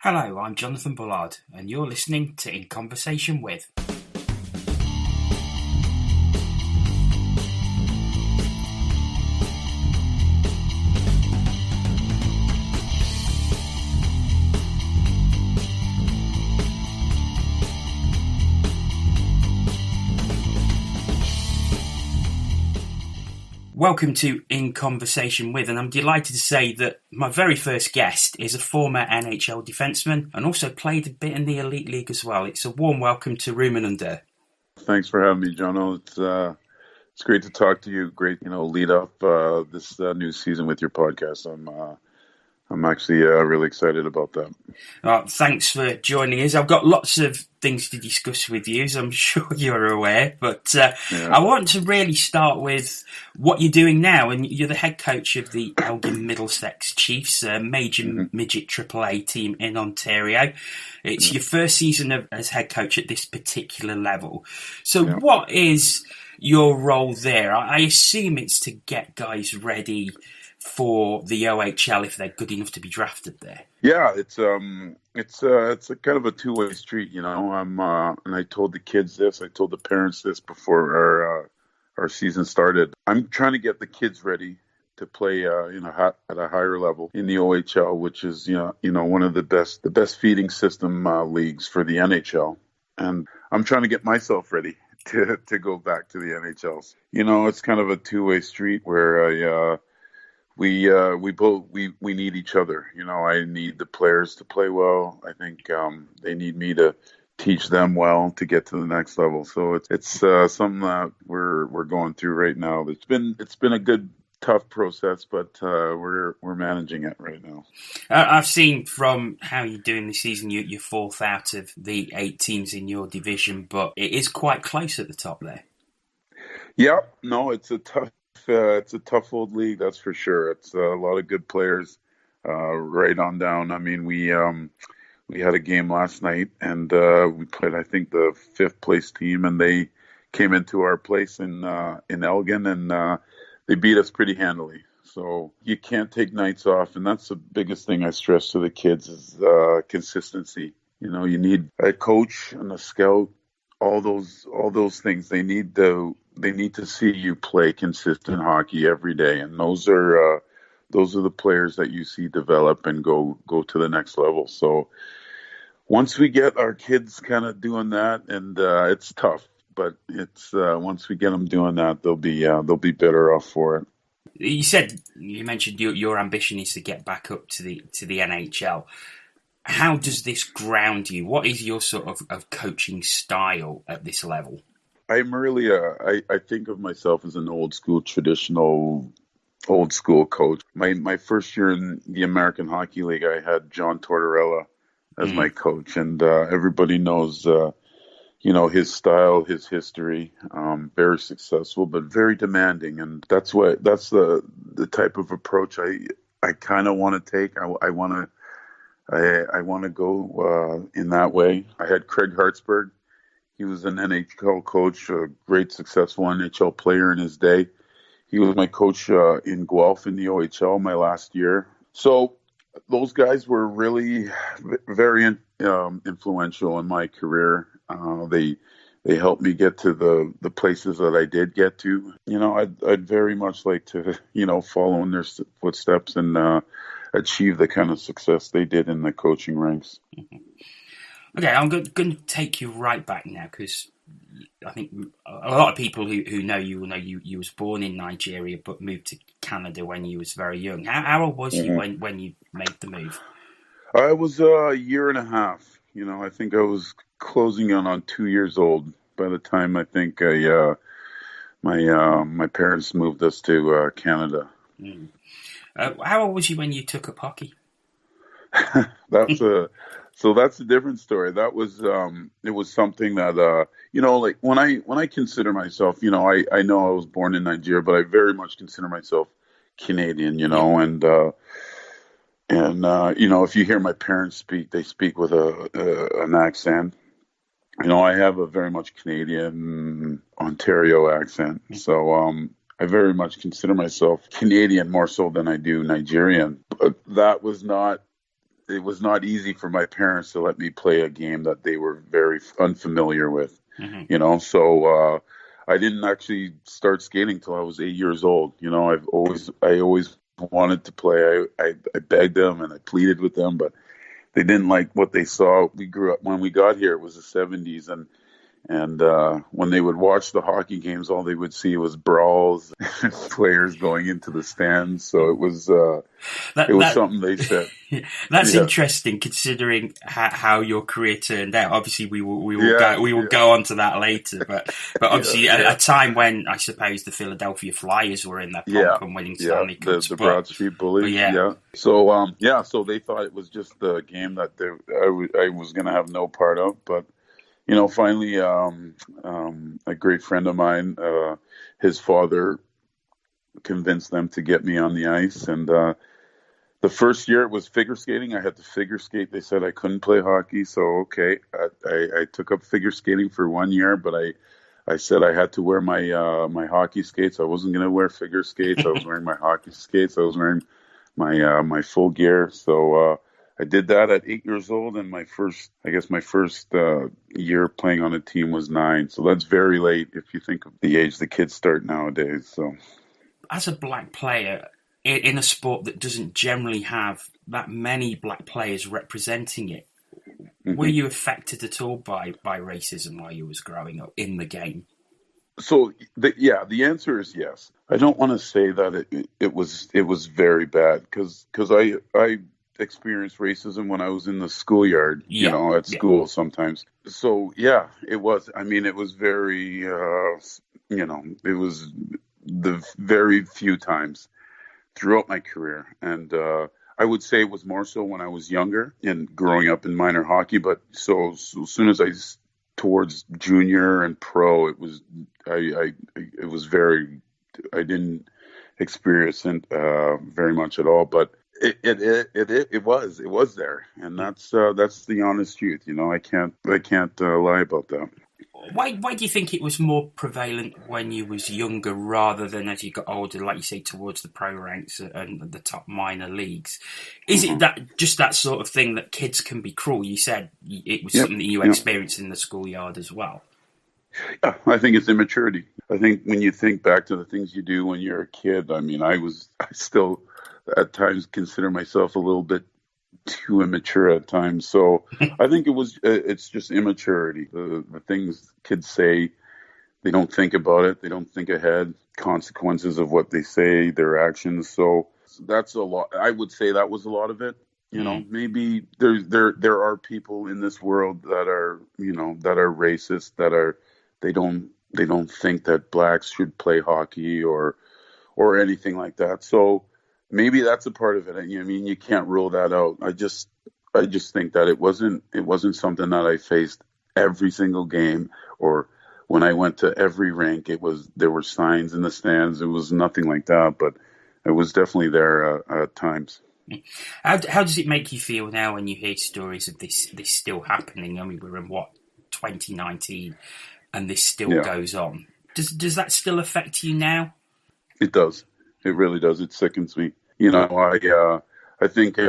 Hello, I'm Jonathan Bullard, and you're listening to In Conversation With. Welcome to In Conversation With, and I'm delighted to say that my very first guest is a former NHL defenceman and also played a bit in the Elite League as well. It's a warm welcome to Rumun Ndur. Thanks for having me, Jono. It's great to talk to you. Great, lead up this new season with your podcast. I'm actually really excited about that. Thanks for joining us. I've got lots of things to discuss with you, as I'm sure you're aware. But I want to really start with what you're doing now. And you're the head coach of the Elgin Middlesex Chiefs, a major midget AAA team in Ontario. It's your first season as head coach at this particular level. So what is your role there? I assume it's to get guys ready for the OHL if they're good enough to be drafted there. Yeah, it's a kind of a two-way street, and I told the kids this, I told the parents this before our season started. I'm trying to get the kids ready to play at a higher level in the OHL, which is one of the best feeding system leagues for the NHL, and I'm trying to get myself ready to go back to the NHLs. It's kind of a two-way street where we need each other. I need the players to play well. I think they need me to teach them well to get to the next level. So it's something that we're going through right now. It's been a good, tough process, but we're managing it right now. I've seen from how you're doing this season, you're fourth out of the 8 teams in your division, but it is quite close at the top there. Yeah, no, it's a tough old league, that's for sure. It's a lot of good players right on down. I mean, we had a game last night, and we played, I think, the 5th place team, and they came into our place in Elgin, and they beat us pretty handily. So you can't take nights off, and that's the biggest thing I stress to the kids is consistency. You need a coach and a scout, all those things. They need to see you play consistent hockey every day, and those are the players that you see develop and go to the next level. So once we get our kids kind of doing that, and it's tough, but it's once we get them doing that, they'll be better off for it. You mentioned your ambition is to get back up to the NHL. How does this ground you? What is your sort of coaching style at this level? I'm really I think of myself as an old school coach. My first year in the American Hockey League, I had John Tortorella as my coach, and everybody knows his style, his history. Very successful, but very demanding, and that's the type of approach I kind of want to take. I want to go in that way. I had Craig Hartsburg. He was an NHL coach, a great, successful NHL player in his day. He was my coach in Guelph in the OHL my last year. So those guys were really very influential in my career. They helped me get to the places that I did get to. I'd very much like to, follow in their footsteps and achieve the kind of success they did in the coaching ranks. Okay, I'm going to take you right back now, because I think a lot of people who know you will know you was born in Nigeria but moved to Canada when you was very young. How old was you when you made the move? I was a year and a half. I think I was closing on 2 years old by the time I think my parents moved us to Canada. How old was you when you took up hockey? That's a different story. That was it was something that like when I consider myself, I know I was born in Nigeria, but I very much consider myself Canadian, and if you hear my parents speak, they speak with an accent. I have a very much Canadian Ontario accent, so I very much consider myself Canadian more so than I do Nigerian. But that was not it was not easy for my parents to let me play a game that they were very unfamiliar with, So I didn't actually start skating till I was 8 years old. I always wanted to play. I begged them and I pleaded with them, but they didn't like what they saw. We grew up when we got here. It was the '70s, and when they would watch the hockey games, all they would see was brawls, and players going into the stands. So it was something they said. That's interesting, considering how your career turned out. Obviously, we will go on to that later. But obviously, at a time when I suppose the Philadelphia Flyers were in their pomp and winning Stanley Cups, the Broad Street Bullies. So they thought it was just the game that I was going to have no part of, but. Finally, a great friend of mine, his father convinced them to get me on the ice. And the first year it was figure skating. I had to figure skate. They said I couldn't play hockey. So, okay, I took up figure skating for 1 year, but I said I had to wear my hockey skates. I wasn't going to wear figure skates. I was wearing my hockey skates. I was wearing my full gear. So, I did that at 8 years old, and my first year playing on a team was 9. So that's very late if you think of the age the kids start nowadays. So, as a black player in a sport that doesn't generally have that many black players representing it, were you affected at all by racism while you was growing up in the game? So the answer is yes. I don't want to say that it was very bad because I experienced racism when I was in the schoolyard, at school sometimes. So yeah, it was. I mean, it was very, it was the very few times throughout my career, and I would say it was more so when I was younger and growing up in minor hockey. But so as soon as towards junior and pro, it was I didn't experience it very much at all, but. It was there, and that's the honest truth. I can't lie about that. Why do you think it was more prevalent when you was younger rather than as you got older, like you say, towards the pro ranks and the top minor leagues? Is it that sort of thing that kids can be cruel? You said it was something that you experienced in the schoolyard as well. Yeah, I think it's immaturity. I think when you think back to the things you do when you're a kid, I mean, I still at times consider myself a little bit too immature at times. So I think it's just immaturity. The things kids say, they don't think about it. They don't think ahead, consequences of what they say, their actions. So that's a lot. I would say that was a lot of it. Maybe there are people in this world that are racist, they don't think that blacks should play hockey or anything like that. So maybe that's a part of it. I mean, you can't rule that out. I just think that it wasn't something that I faced every single game or when I went to every rink. There were signs in the stands. It was nothing like that, but it was definitely there at times. How does it make you feel now when you hear stories of this still happening? I mean, we're in 2019, and this still goes on. Does that still affect you now? It does. It really does. It sickens me. I think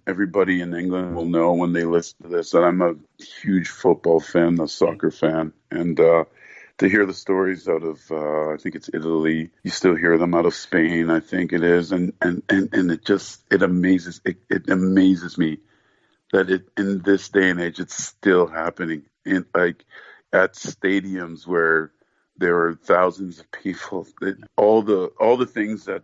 everybody in England will know when they listen to this that I'm a huge football fan, a soccer fan, and to hear the stories out of I think it's Italy, you still hear them out of Spain, I think it is, and it amazes me that in this day and age it's still happening at stadiums where there are thousands of people. All the things that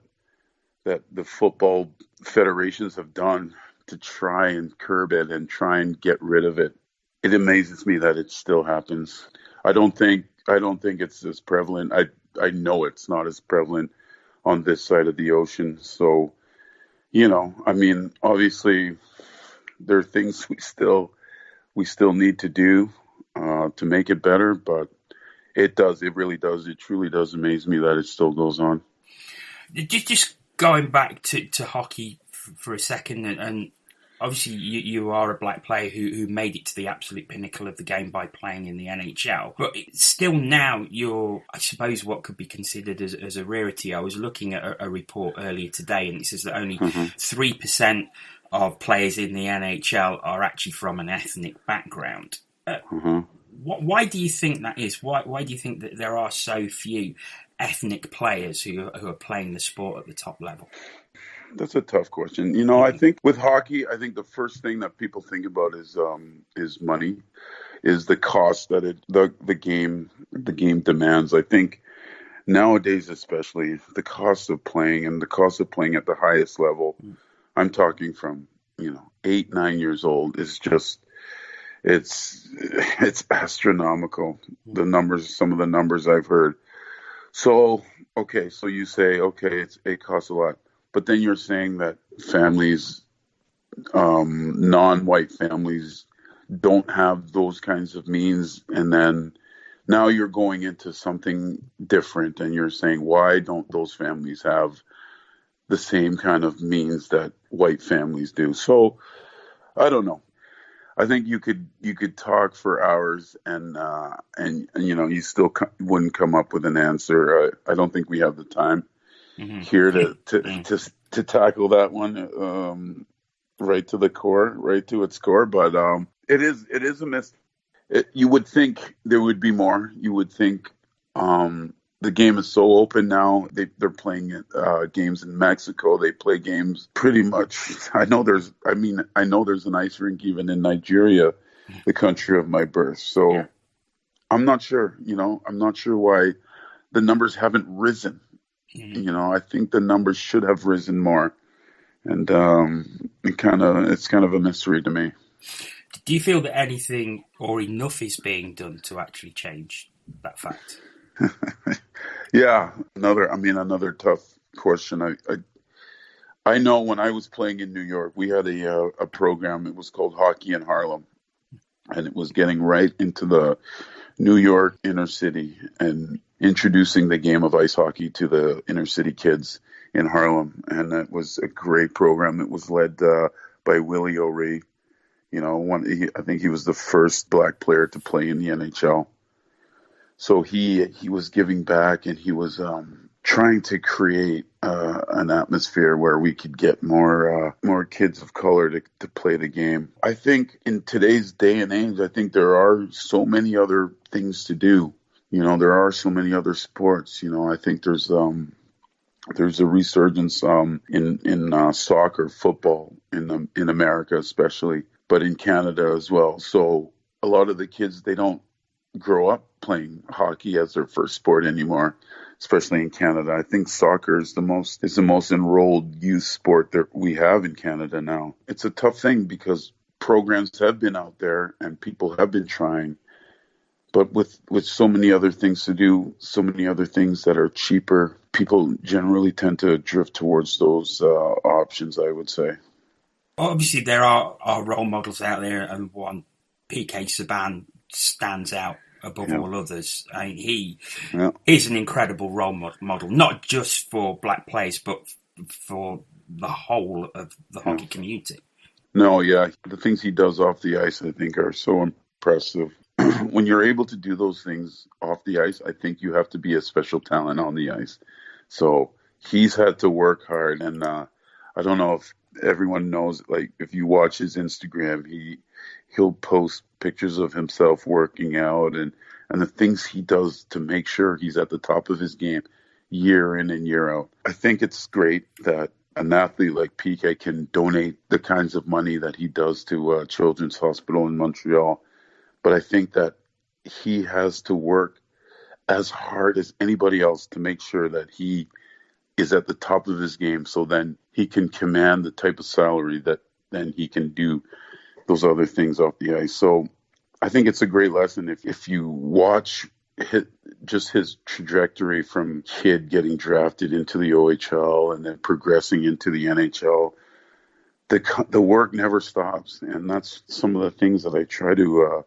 the football federations have done to try and curb it and try and get rid of it. It amazes me that it still happens. I don't think it's as prevalent. I know it's not as prevalent on this side of the ocean. So, I mean, obviously there are things we still need to do to make it better, but it really does. It truly does amaze me that it still goes on. Just going back to hockey for a second, and obviously you are a black player who made it to the absolute pinnacle of the game by playing in the NHL. But still now you're, I suppose, what could be considered as a rarity. I was looking at a report earlier today, and it says that only 3% of players in the NHL are actually from an ethnic background. Why do you think that is? Why do you think that there are so few ethnic players who are playing the sport at the top level? That's a tough question. I think with hockey, I think the first thing that people think about is money, is the cost that the game demands. I think nowadays, especially, the cost of playing and the cost of playing at the highest level, I'm talking from 8, 9 years old, is just it's astronomical. Some of the numbers I've heard. So okay, so you say it costs a lot, but then you're saying that families, non-white families, don't have those kinds of means, and then now you're going into something different, and you're saying, why don't those families have the same kind of means that white families do? So I don't know. I think you could talk for hours, and you still wouldn't come up with an answer. I don't think we have the time here to tackle that one right to the core, right to its core. But it is a miss. You would think there would be more. You would think the game is so open now. They're playing games in Mexico. They play games pretty much. I know there's an ice rink even in Nigeria, the country of my birth. So yeah. I'm not sure. I'm not sure why the numbers haven't risen. I think the numbers should have risen more, and it's kind of a mystery to me. Do you feel that anything or enough is being done to actually change that fact? Yeah, another tough question. I know when I was playing in New York, we had a program. It was called Hockey in Harlem, and it was getting right into the New York inner city and introducing the game of ice hockey to the inner city kids in Harlem. And it was a great program. It was led by Willie O'Ree. I think he was the first black player to play in the NHL. So he was giving back, and he was trying to create an atmosphere where we could get more kids of color to play the game. I think in today's day and age, I think there are so many other things to do. There are so many other sports. I think there's a resurgence in soccer, football in America especially, but in Canada as well. So a lot of the kids, they don't grow up playing hockey as their first sport anymore, especially in Canada. I think soccer is the most enrolled youth sport that we have in Canada now. It's a tough thing because programs have been out there and people have been trying, but with so many other things to do, so many other things that are cheaper, people generally tend to drift towards those options, I would say. Obviously, there are role models out there, and one, PK Subban, stands out above all others. I mean, he's an incredible role model, not just for black players, but for the whole of the hockey community. No, yeah. The things he does off the ice, I think, are so impressive. When you're able to do those things off the ice, I think you have to be a special talent on the ice. So he's had to work hard, and I don't know if everyone knows, like, if you watch his Instagram, he'll post pictures of himself working out and the things he does to make sure he's at the top of his game year in and year out. I think it's great that an athlete like PK can donate the kinds of money that he does to Children's Hospital in Montreal. But I think that he has to work as hard as anybody else to make sure that he is at the top of his game, so then he can command the type of salary that then he can do those other things off the ice. So I think it's a great lesson if you watch his trajectory from kid getting drafted into the OHL and then progressing into the NHL. The work never stops, and that's some of the things that I try to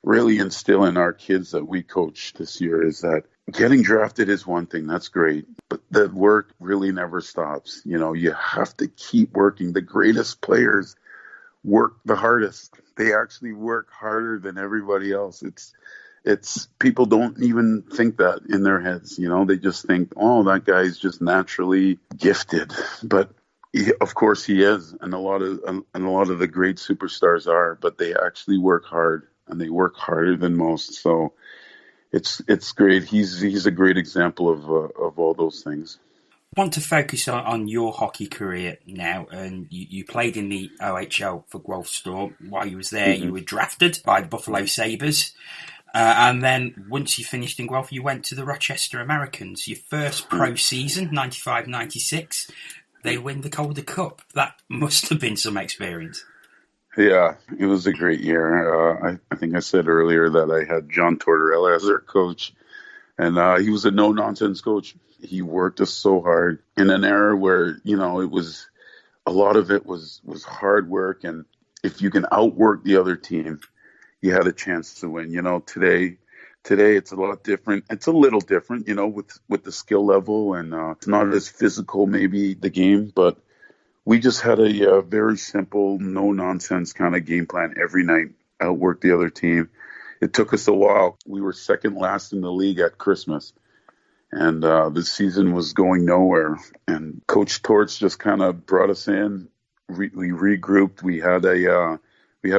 really instill in our kids that we coach this year, is that getting drafted is one thing, that's great, but the work really never stops. You have to keep working. The greatest players work the hardest. They actually work harder than everybody else. It's people don't even think that in their heads. They just think, oh, that guy's just naturally gifted. But Of course he is, and a lot of the great superstars are, but they actually work hard, and they work harder than most. So it's great. He's a great example of all those things. I want to focus on your hockey career now, and you played in the OHL for Guelph Storm. While you was there, you were drafted by the Buffalo Sabres. And then once you finished in Guelph, you went to the Rochester Americans. Your first pro season, 95-96, they win the Calder Cup. That must have been some experience. Yeah, it was a great year. I think I said earlier that I had John Tortorella as our coach, and he was a no-nonsense coach. He worked us so hard in an era where, it was a lot of it was hard work, and if you can outwork the other team, you had a chance to win. Today it's a lot different. It's a little different, with the skill level, and it's not as physical, maybe, the game, but we just had a very simple, no-nonsense kind of game plan every night, outwork the other team. It took us a while. We were second last in the league at Christmas, and the season was going nowhere. And Coach Torts just kind of brought us in. We regrouped. We had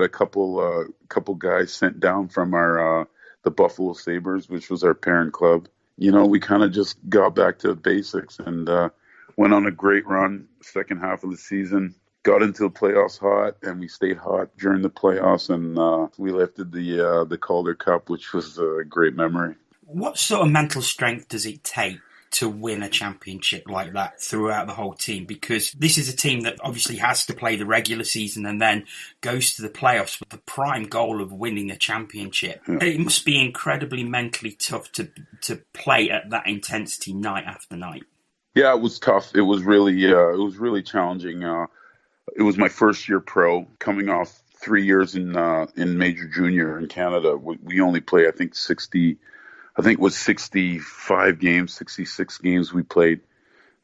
a couple guys sent down from the Buffalo Sabres, which was our parent club. We kind of just got back to basics and went on a great run second half of the season. Got into the playoffs hot, and we stayed hot during the playoffs, and we lifted the Calder Cup, which was a great memory. What sort of mental strength does it take to win a championship like that throughout the whole team? Because this is a team that obviously has to play the regular season and then goes to the playoffs with the prime goal of winning a championship. Yeah. It must be incredibly mentally tough to play at that intensity night after night. Yeah, it was tough. It was really challenging. It was my first year pro, coming off 3 years in major junior in Canada. We only play, I think it was 65 games, 66 games we played.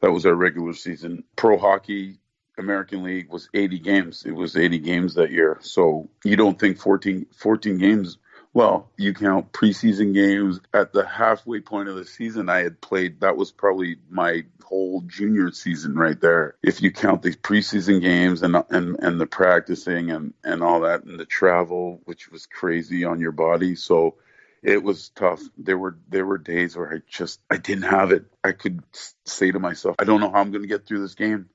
That was our regular season. Pro hockey, American League was 80 games. It was 80 games that year. So you don't think 14 games. Well, you count preseason games. At the halfway point of the season, I had played. That was probably my whole junior season right there. If you count the preseason games and the practicing and all that, and the travel, which was crazy on your body. So it was tough. There were days where I didn't have it. I could say to myself, I don't know how I'm going to get through this game.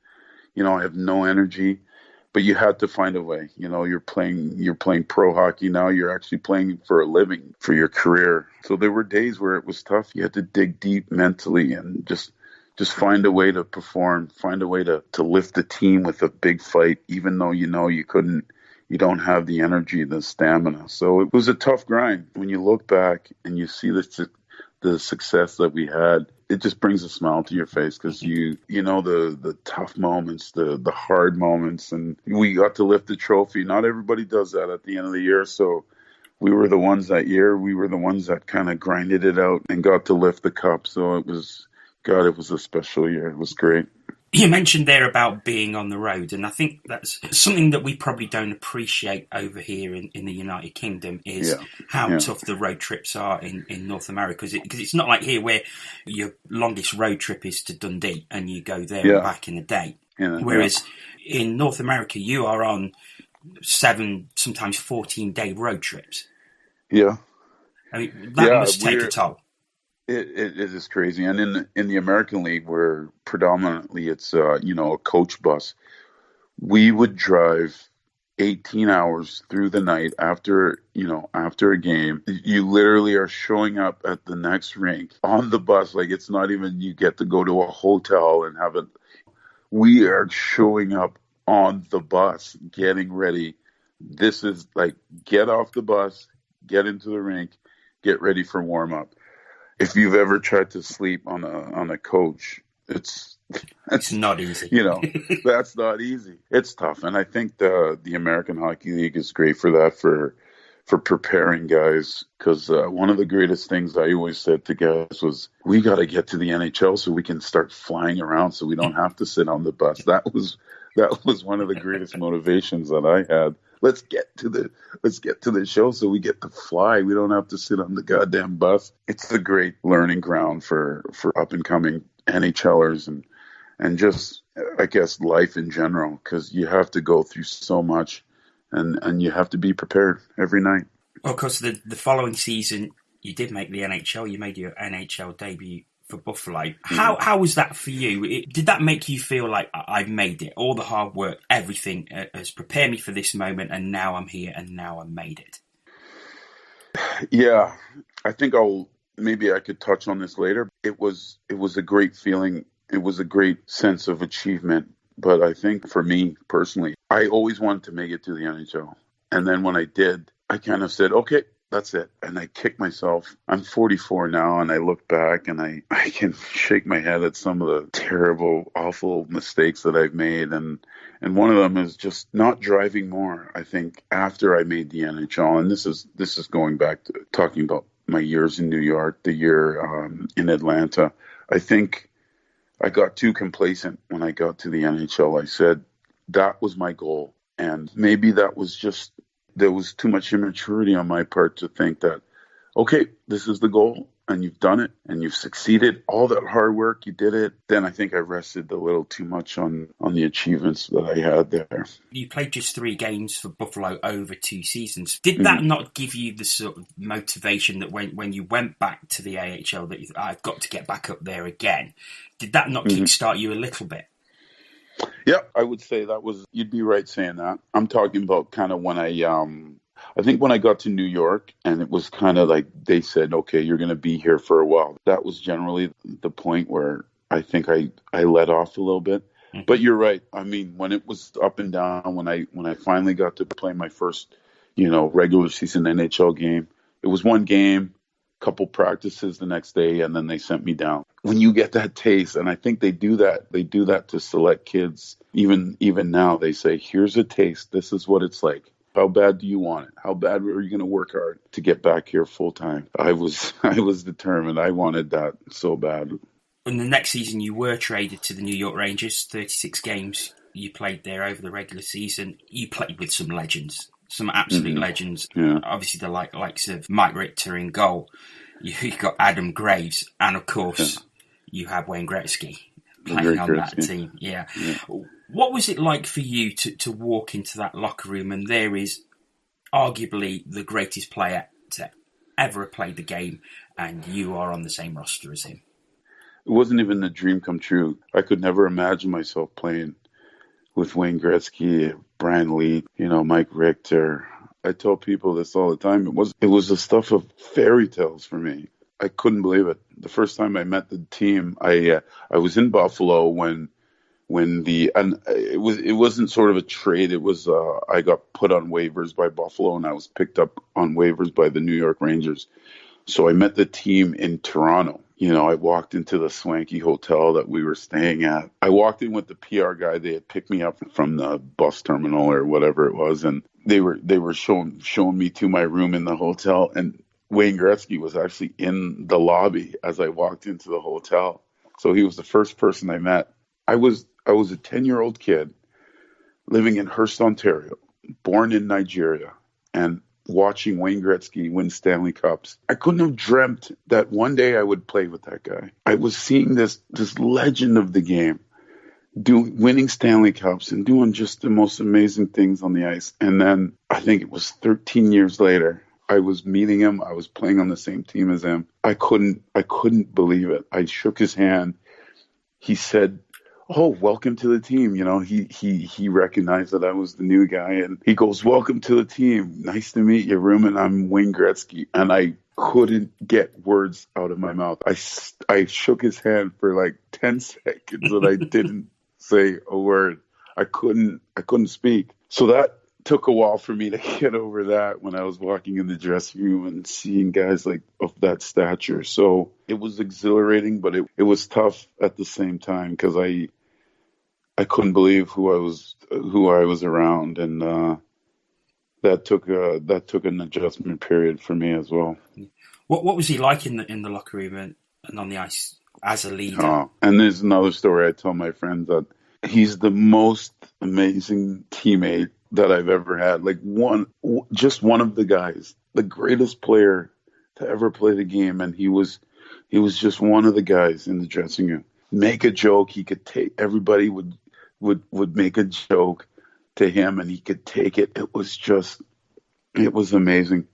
I have no energy. But you had to find a way. You're playing pro hockey now. You're actually playing for a living, for your career. So there were days where it was tough. You had to dig deep mentally and just find a way to perform, find a way to lift the team with a big fight, even though you couldn't, you don't have the energy, the stamina. So it was a tough grind. When you look back and you see the success that we had, it just brings a smile to your face because you know the tough moments, the hard moments, and we got to lift the trophy. Not everybody does that at the end of the year, so we were the ones that year. We were the ones that kind of grinded it out and got to lift the cup. So it was a special year. It was great. You mentioned there about being on the road, and I think that's something that we probably don't appreciate over here in the United Kingdom is how tough the road trips are in North America. Because it's not like here where your longest road trip is to Dundee and you go there and back in a day. Yeah, whereas in North America, you are on 7, sometimes 14-day road trips. Yeah. I mean, that must take a toll. It is crazy. And in the American League, where predominantly it's, a coach bus, we would drive 18 hours through the night after a game. You literally are showing up at the next rink on the bus. Like, it's not even you get to go to a hotel and have it. We are showing up on the bus, getting ready. This is like, get off the bus, get into the rink, get ready for warm up. If you've ever tried to sleep on a coach, it's not easy. That's not easy. It's tough, and I think the American Hockey League is great for that, for preparing guys. Because one of the greatest things I always said to guys was, we got to get to the NHL so we can start flying around, so we don't have to sit on the bus. That was one of the greatest motivations that I had. Let's get to the show so we get to fly. We don't have to sit on the goddamn bus. It's a great learning ground for up and coming NHLers and just I guess, life in general, because you have to go through so much, and you have to be prepared every night. Well, of course, the following season, you did make the NHL. You made your NHL debut for Buffalo. How was that for you? Did that make you feel like I've made it? All the hard work, everything has prepared me for this moment, and now I'm here, and now I've made it. Yeah, I think maybe I could touch on this later. It was a great feeling. It was a great sense of achievement. But I think for me personally, I always wanted to make it to the NHL. And then when I did, I kind of said, okay, that's it. And I kicked myself. I'm 44 now, and I look back and I can shake my head at some of the terrible, awful mistakes that I've made. And one of them is just not driving more. I think after I made the NHL, and this is going back to talking about my years in New York, the year in Atlanta, I think I got too complacent when I got to the NHL. I said that was my goal. And maybe there was too much immaturity on my part to think that, okay, this is the goal, and you've done it, and you've succeeded. All that hard work, you did it. Then I think I rested a little too much on the achievements that I had there. You played just 3 games for Buffalo over 2 seasons. Did that not give you the sort of motivation that when you went back to the AHL that I've got to get back up there again? Did that not kickstart you a little bit? Yeah, I would say you'd be right saying that. I'm talking about kind of when I think when I got to New York, and it was kind of like they said, okay, you're going to be here for a while. That was generally the point where I think I let off a little bit. Mm-hmm. But you're right. I mean, when it was up and down, when I finally got to play my first, regular season NHL game, it was one game, couple practices the next day, and then they sent me down. When you get that taste, and I think they do that to select kids. Even now, they say, here's a taste. This is what it's like. How bad do you want it? How bad are you going to work hard to get back here full time? I was determined. I wanted that so bad. In the next season, you were traded to the New York Rangers. 36 games you played there over the regular season. You played with some legends. Some absolute legends. Yeah. Obviously, the likes of Mike Richter in goal. You got Adam Graves, and of course, you had Wayne Gretzky playing on that team. Yeah. What was it like for you to walk into that locker room, and there is arguably the greatest player to ever have played the game, and you are on the same roster as him? It wasn't even a dream come true. I could never imagine myself playing with Wayne Gretzky, Brian Lee, Mike Richter. I tell people this all the time. It was the stuff of fairy tales for me. I couldn't believe it. The first time I met the team, I was in Buffalo when it wasn't sort of a trade. It was I got put on waivers by Buffalo, and I was picked up on waivers by the New York Rangers. So I met the team in Toronto. I walked into the swanky hotel that we were staying at. I walked in with the PR guy. They had picked me up from the bus terminal or whatever it was, and they were showing me to my room in the hotel. And Wayne Gretzky was actually in the lobby as I walked into the hotel. So he was the first person I met. I was a 10-year-old kid living in Hearst, Ontario, born in Nigeria, and watching Wayne Gretzky win Stanley Cups. I couldn't have dreamt that one day I would play with that guy. I was seeing this legend of the game winning Stanley Cups and doing just the most amazing things on the ice. And then I think it was 13 years later, I was meeting him. I was playing on the same team as him. I couldn't believe it. I shook his hand. He said, "Oh, welcome to the team." He recognized that I was the new guy, and he goes, "Welcome to the team. Nice to meet you, Rumun. I'm Wayne Gretzky." And I couldn't get words out of my mouth. I shook his hand for like 10 seconds, and I didn't say a word. I couldn't speak. So that took a while for me to get over that when I was walking in the dressing room and seeing guys like of that stature. So it was exhilarating, but it was tough at the same time because I couldn't believe who I was around, and that took an adjustment period for me as well. What was he like in the locker room and on the ice as a leader? And there's another story I tell my friends that he's the most amazing teammate that I've ever had. Like just one of the guys, the greatest player to ever play the game, and he was just one of the guys in the dressing room. Make a joke, he could take everybody would would make a joke to him and he could take it. It was amazing.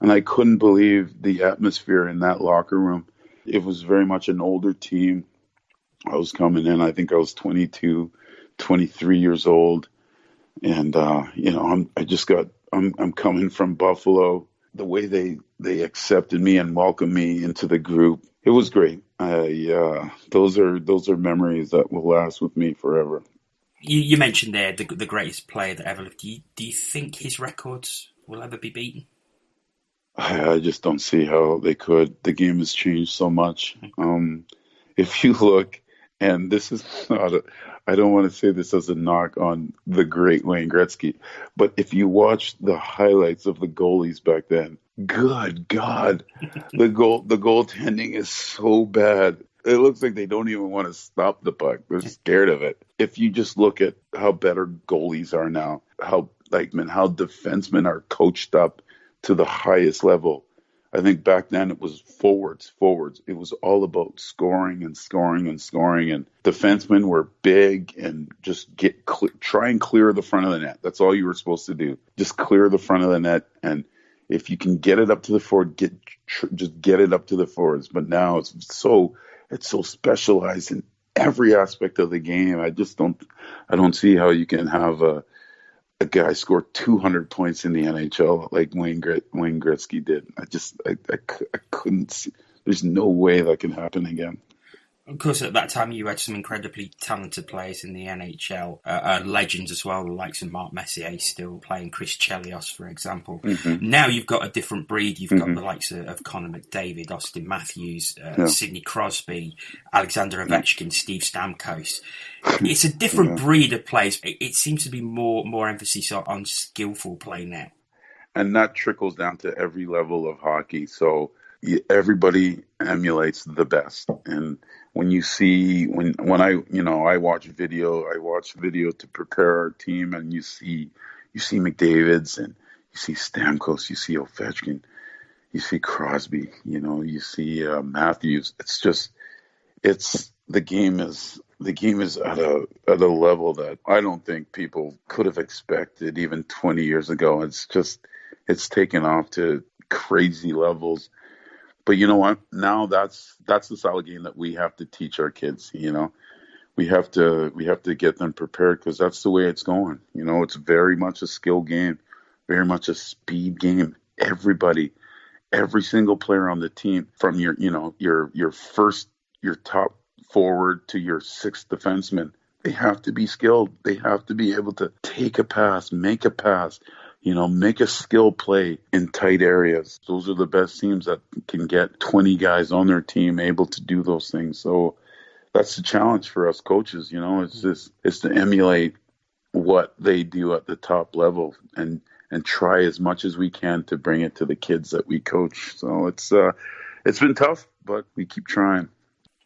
And I couldn't believe the atmosphere in that locker room. It was very much an older team. I was coming in, I think I was 22, 23 years old. And, I'm coming from Buffalo. The way they accepted me and welcomed me into the group, it was great. Those are memories that will last with me forever. You mentioned there the greatest player that ever lived. Do you think his records will ever be beaten? I just don't see how they could. The game has changed so much. If you look, and this is not I don't want to say this as a knock on the great Wayne Gretzky, but if you watch the highlights of the goalies back then, good God, the goaltending is so bad. It looks like they don't even want to stop the puck. They're scared of it. If you just look at how better goalies are now, how defensemen are coached up to the highest level. I think back then it was forwards. It was all about scoring and scoring and scoring. And defensemen were big and just try and clear the front of the net. That's all you were supposed to do. Just clear the front of the net. And if you can get it up to the forward, just get it up to the forwards. But now it's so specialized in every aspect of the game. I don't see how you can have a guy score 200 points in the NHL like Wayne Gretzky did. I couldn't see. There's no way that can happen again. Of course, at that time, you had some incredibly talented players in the NHL, legends as well, the likes of Mark Messier still playing, Chris Chelios, for example. Mm-hmm. Now you've got a different breed. You've got the likes of Connor McDavid, Austin Matthews, Sidney Crosby, Alexander Ovechkin, Steve Stamkos. It's a different breed of players. It seems to be more emphasis on skillful play now. And that trickles down to every level of hockey. So everybody emulates the best. And when you see, when I watch video to prepare our team, and you see McDavid's and you see Stamkos, you see Ovechkin, you see Crosby, you see Matthews. The game is at a level that I don't think people could have expected even 20 years ago. It's taken off to crazy levels. But you know what? Now that's the style of game that we have to teach our kids. We have to get them prepared, because that's the way it's going. It's very much a skill game, very much a speed game. Every single player on the team, from your top forward to your sixth defenseman, they have to be skilled. They have to be able to take a pass, make a pass, make a skill play in tight areas. Those are the best teams that can get 20 guys on their team able to do those things. So that's the challenge for us coaches. It's to emulate what they do at the top level and try as much as we can to bring it to the kids that we coach. So it's been tough, but we keep trying.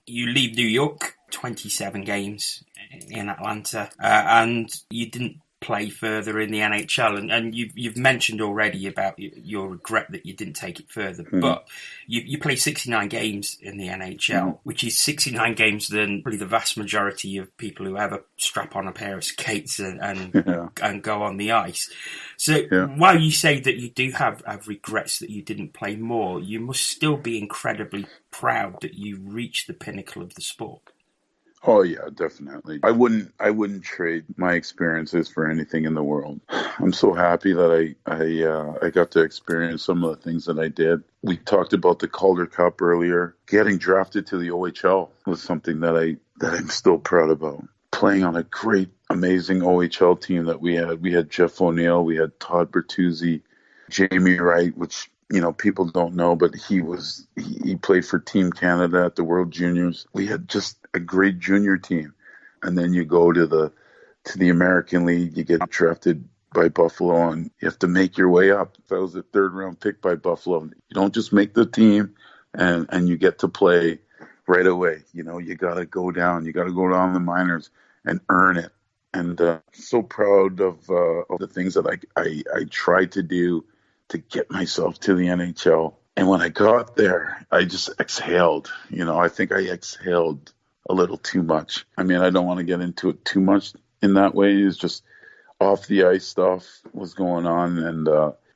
You leave New York, 27 games in Atlanta, and you didn't play further in the NHL, and you've mentioned already about your regret that you didn't take it further, but you played 69 games in the NHL, which is 69 games than probably the vast majority of people who ever strap on a pair of skates and go on the ice. So while you say that you do have regrets that you didn't play more, you must still be incredibly proud that you reached the pinnacle of the sport. Oh yeah, definitely. I wouldn't trade my experiences for anything in the world. I'm so happy that I got to experience some of the things that I did. We talked about the Calder Cup earlier. Getting drafted to the OHL was something that I'm still proud about. Playing on a great, amazing OHL team that we had. We had Jeff O'Neill, we had Todd Bertuzzi, Jamie Wright, which people don't know, but he played for Team Canada at the World Juniors. We had just a great junior team. And then you go to the American League, you get drafted by Buffalo, and you have to make your way up. That was a third-round pick by Buffalo. You don't just make the team and you get to play right away. You got to go down. You got to go down the minors and earn it. And so proud of the things that I tried to do to get myself to the NHL. And when I got there, I just exhaled. I think I exhaled a little too much. I mean, I don't want to get into it too much in that way. It was just off the ice stuff was going on, and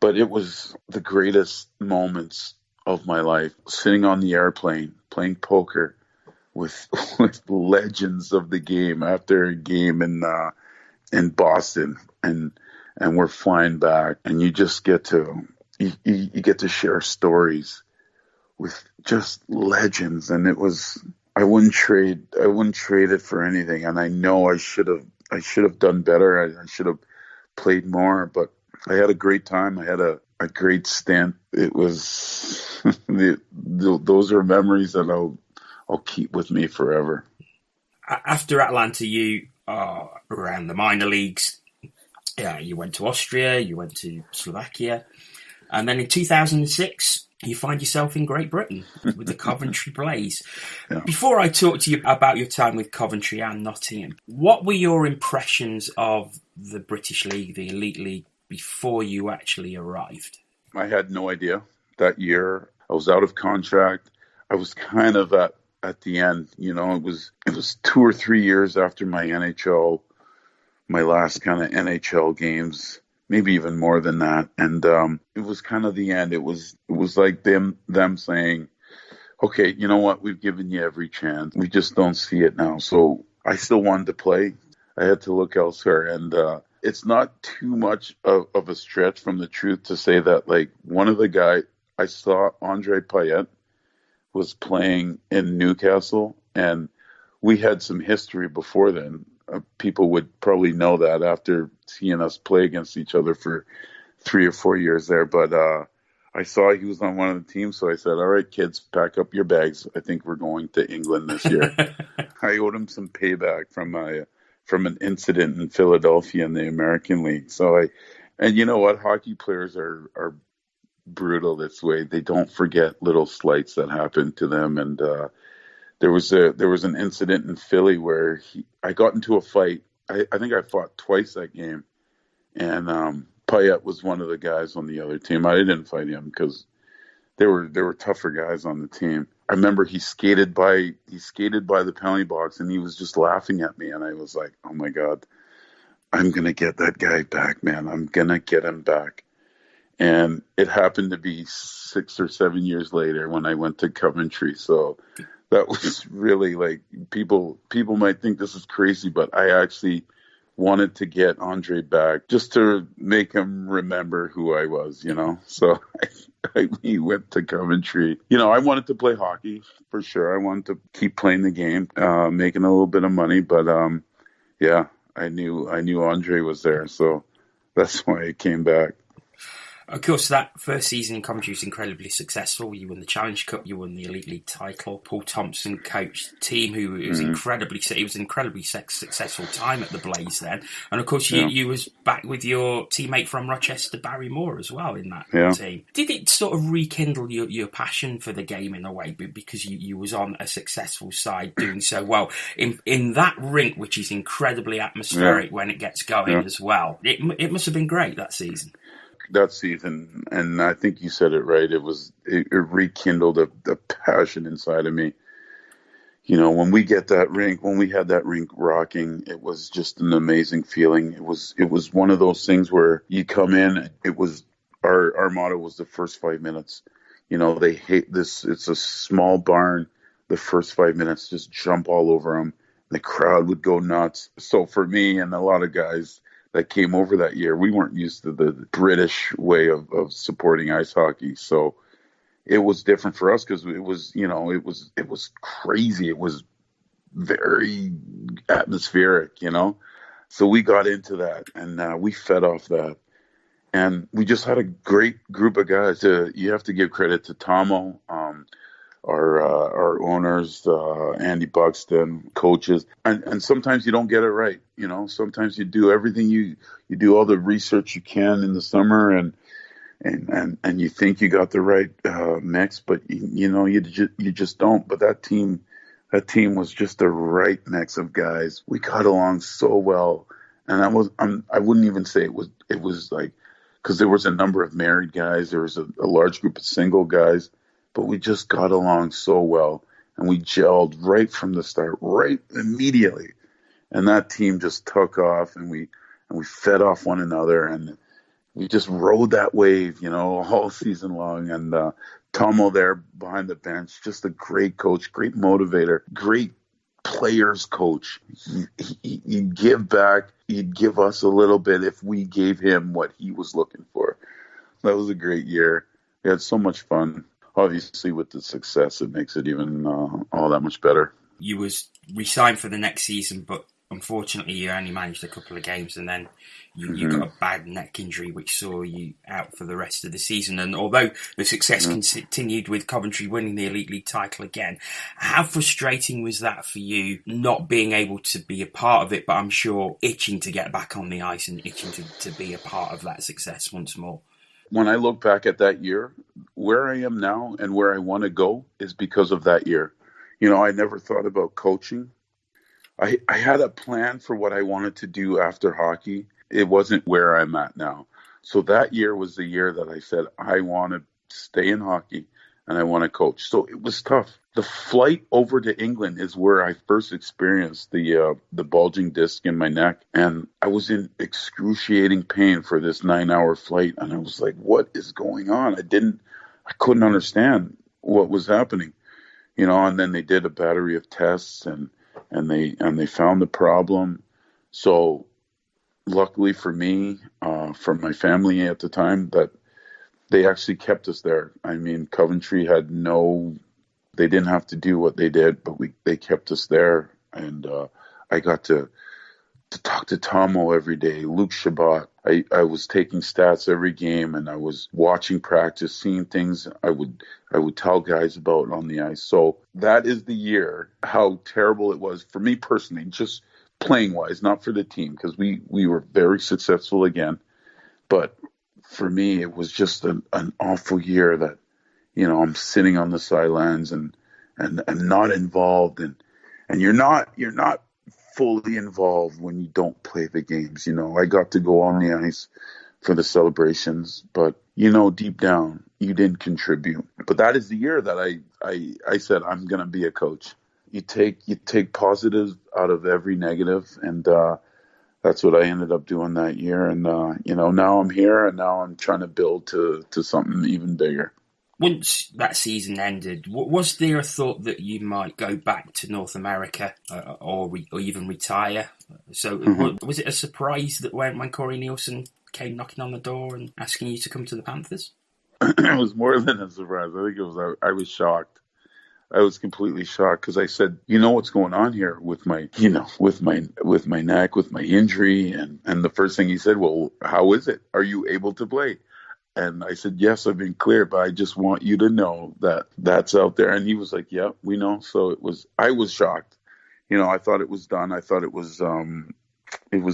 but it was the greatest moments of my life. Sitting on the airplane, playing poker with with legends of the game after a game in Boston, and we're flying back, and you just get to you get to share stories with just legends, and it was I wouldn't trade it for anything. And I know I should have done better. I should have played more, but I had a great time. I had a great stint. It was those are memories that I'll keep with me forever. After Atlanta, you are around the minor leagues. Yeah, you went to Austria, you went to Slovakia, and then in 2006, you find yourself in Great Britain with the Coventry Blaze. Yeah. Before I talk to you about your time with Coventry and Nottingham, what were your impressions of the British League, the Elite League, before you actually arrived? I had no idea. That year, I was out of contract. I was kind of at the end. You know, it was 2 or 3 years after my last kind of NHL games, maybe even more than that. And it was kind of the end. It was like them saying, okay, you know what? We've given you every chance. We just don't see it now. So I still wanted to play. I had to look elsewhere. And it's not too much of a stretch from the truth to say that, like, one of the guys I saw, Andre Payet, was playing in Newcastle, and we had some history before then. People would probably know that after seeing us play against each other for 3 or 4 years there. But I saw he was on one of the teams, so I said, all right, kids, pack up your bags. I think we're going to England this year. I owed him some payback from an incident in Philadelphia in the American League. And you know what? Hockey players are brutal this way. They don't forget little slights that happen to them. And there was an incident in Philly where I got into a fight. I think I fought twice that game, and Payet was one of the guys on the other team. I didn't fight him because there were tougher guys on the team. I remember he skated by the penalty box, and he was just laughing at me, and I was like, oh my God, I'm gonna get that guy back, man. I'm gonna get him back. And it happened to be 6 or 7 years later when I went to Coventry. So that was really, like, people might think this is crazy, but I actually wanted to get Andre back just to make him remember who I was, you know. So we went to Coventry. You know, I wanted to play hockey for sure. I wanted to keep playing the game, making a little bit of money. But yeah, I knew Andre was there, so that's why I came back. Of course, that first season in Coventry was incredibly successful. You won the Challenge Cup, you won the Elite League title. Paul Thompson coached the team, who was incredibly successful time at the Blaze then. And of course, you was back with your teammate from Rochester, Barry Moore, as well in that team. Did it sort of rekindle your passion for the game in a way, because you was on a successful side doing so well in that rink, which is incredibly atmospheric when it gets going as well? It must have been great that season. That season, and I think you said it right, it rekindled a passion inside of me. You know, when we had that rink rocking, it was just an amazing feeling. It was one of those things where you come in, it was our motto was the first 5 minutes. You know, they hate this. It's a small barn. The first 5 minutes, just jump all over them. The crowd would go nuts. So for me and a lot of guys that came over that year, we weren't used to the British way of supporting ice hockey. So it was different for us because it was crazy. It was very atmospheric, you know. So we got into that, and we fed off that. And we just had a great group of guys. You have to give credit to Tomo, our owners, Andy Buxton, coaches, and sometimes you don't get it right. You know, sometimes you do everything you do all the research you can in the summer, and you think you got the right mix, but you just don't. But that team was just the right mix of guys. We got along so well, and I wouldn't even say it was like, because there was a number of married guys, there was a large group of single guys. But we just got along so well, and we gelled right from the start, right immediately. And that team just took off, and we fed off one another, and we just rode that wave, all season long. And Tomo there behind the bench, just a great coach, great motivator, great players coach. He'd give back. He'd give us a little bit if we gave him what he was looking for. That was a great year. We had so much fun. Obviously, with the success, it makes it even all that much better. You was re-signed for the next season, but unfortunately you only managed a couple of games, and then you got a bad neck injury which saw you out for the rest of the season. And although the success continued with Coventry winning the Elite League title again, how frustrating was that for you, not being able to be a part of it, but I'm sure itching to get back on the ice and itching to be a part of that success once more? When I look back at that year, where I am now and where I want to go is because of that year. I never thought about coaching. I had a plan for what I wanted to do after hockey. It wasn't where I'm at now. So that year was the year that I said, I want to stay in hockey and I want to coach. So it was tough. The flight over to England is where I first experienced the bulging disc in my neck. And I was in excruciating pain for this 9-hour flight. And I was like, what is going on? I couldn't understand what was happening. And then they did a battery of tests and they found the problem. So luckily for me, for my family at the time, that they actually kept us there. I mean, Coventry they didn't have to do what they did, but they kept us there. And I got to talk to Tomo every day, Luke Shabbat. I was taking stats every game, and I was watching practice, seeing things I would tell guys about on the ice. So that is the year, how terrible it was for me personally, just playing wise, not for the team, because we were very successful again. But for me, it was just an awful year that, I'm sitting on the sidelines and not involved, and you're not fully involved when you don't play the games. I got to go on the ice for the celebrations, but deep down you didn't contribute. But that is the year that I said I'm going to be a coach. You take positives out of every negative, and that's what I ended up doing that year. And now I'm here, and now I'm trying to build to something even bigger. Once that season ended, was there a thought that you might go back to North America or even retire? So was it a surprise that when Corey Nielsen came knocking on the door and asking you to come to the Panthers? It was more than a surprise. I think I was shocked. I was completely shocked because I said, what's going on here with my, with my neck, with my injury. And the first thing he said, well, how is it? Are you able to play? And I said, yes, I've been cleared, but I just want you to know that that's out there. And he was like, yeah, we know. So I was shocked. I thought it was done. I thought it was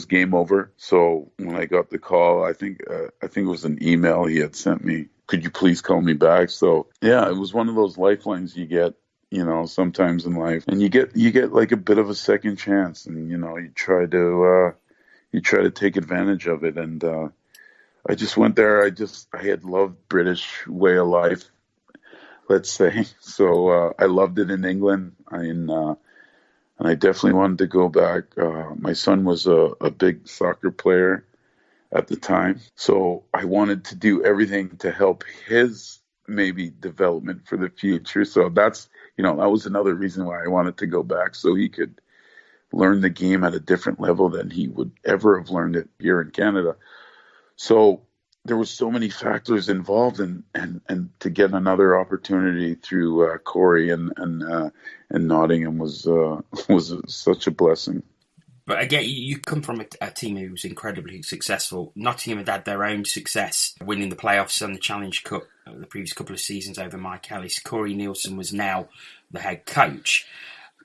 game over. So when I got the call, I think it was an email he had sent me. Could you please call me back? So yeah, it was one of those lifelines you get, sometimes in life, and you get like a bit of a second chance, and you try to take advantage of it. And I just went there. I had loved British way of life, let's say. So I loved it in England, and I definitely wanted to go back. My son was a big soccer player at the time, so I wanted to do everything to help his maybe development for the future. So that's, that was another reason why I wanted to go back, so he could learn the game at a different level than he would ever have learned it here in Canada. So there were so many factors involved, and to get another opportunity through Corey and Nottingham was such a blessing. But again, you come from a team who was incredibly successful. Nottingham had had their own success, winning the playoffs and the Challenge Cup the previous couple of seasons over Mike Ellis. Corey Nielsen was now the head coach.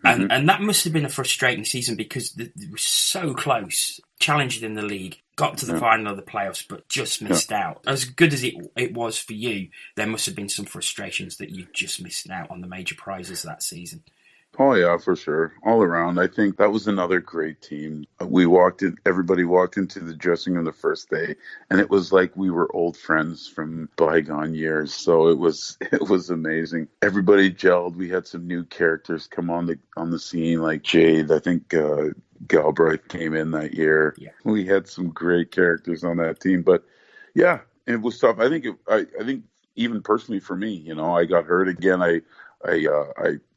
And that must have been a frustrating season because they were so close, challenged in the league, got to the final of the playoffs, but just missed out. As good as it was for you, there must have been some frustrations that you just missed out on the major prizes that season. Oh yeah, for sure. All around. I think that was another great team. Everybody walked into the dressing room the first day, and it was like we were old friends from bygone years. So it was amazing. Everybody gelled. We had some new characters come on the scene, like Jade. I think Galbraith came in that year. Yeah. We had some great characters on that team, but yeah, it was tough. I think I think even personally for me, you know, I got hurt again. I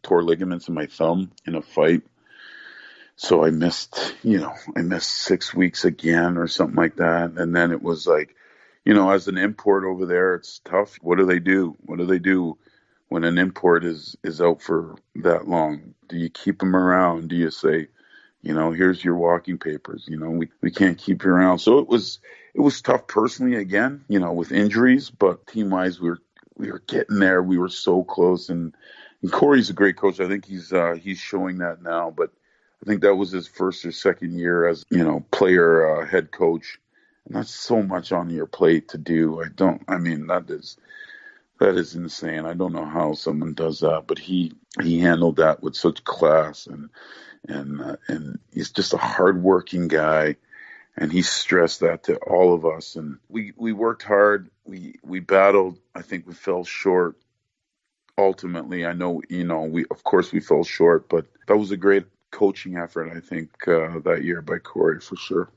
tore ligaments in my thumb in a fight. So I missed 6 weeks again or something like that. And then it was like, you know, as an import over there, it's tough. What do they do? What do they do when an import is out for that long? Do you keep them around? Do you say, you know, here's your walking papers? You know, we can't keep you around. So it was tough personally again, you know, with injuries, but team wise we were getting there. We were so close, and Corey's a great coach. I think he's showing that now, but I think that was his first or second year as, you know, player head coach. And that's so much on your plate to do. That is insane. I don't know how someone does that, but he handled that with such class, and he's just a hardworking guy, and he stressed that to all of us. And we worked hard. We battled. I think we fell short. Ultimately, I know, you know, we fell short, but that was a great coaching effort, I think, that year by Corey, for sure.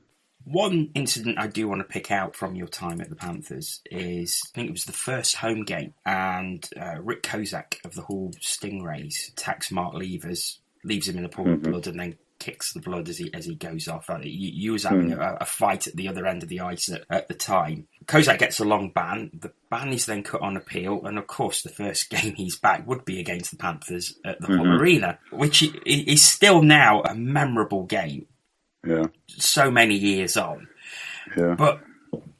One incident I do want to pick out from your time at the Panthers is, I think it was the first home game, and Rick Kozak of the Hull Stingrays attacks Mark Levers, leaves him in a pool of blood, and then kicks the blood as he goes off. You was having a fight at the other end of the ice at the time. Kozak gets a long ban. The ban is then cut on appeal, and of course the first game he's back would be against the Panthers at the Hull Arena, which is still now a memorable game. Yeah. So many years on. Yeah. But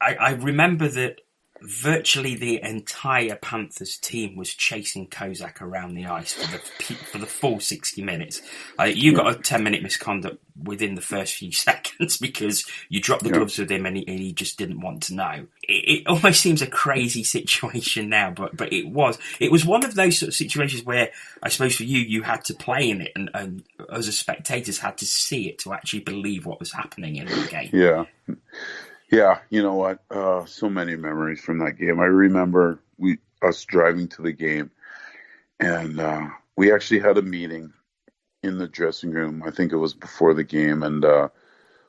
I remember that virtually the entire Panthers team was chasing Kozak around the ice for the full 60 minutes. You got a 10-minute misconduct within the first few seconds because you dropped the gloves with him and he just didn't want to know. It almost seems a crazy situation now, but it was one of those sort of situations where I suppose for you had to play in it, and as a spectators had to see it to actually believe what was happening in the game. Yeah, you know what? So many memories from that game. I remember us driving to the game, and we actually had a meeting in the dressing room. I think it was before the game, and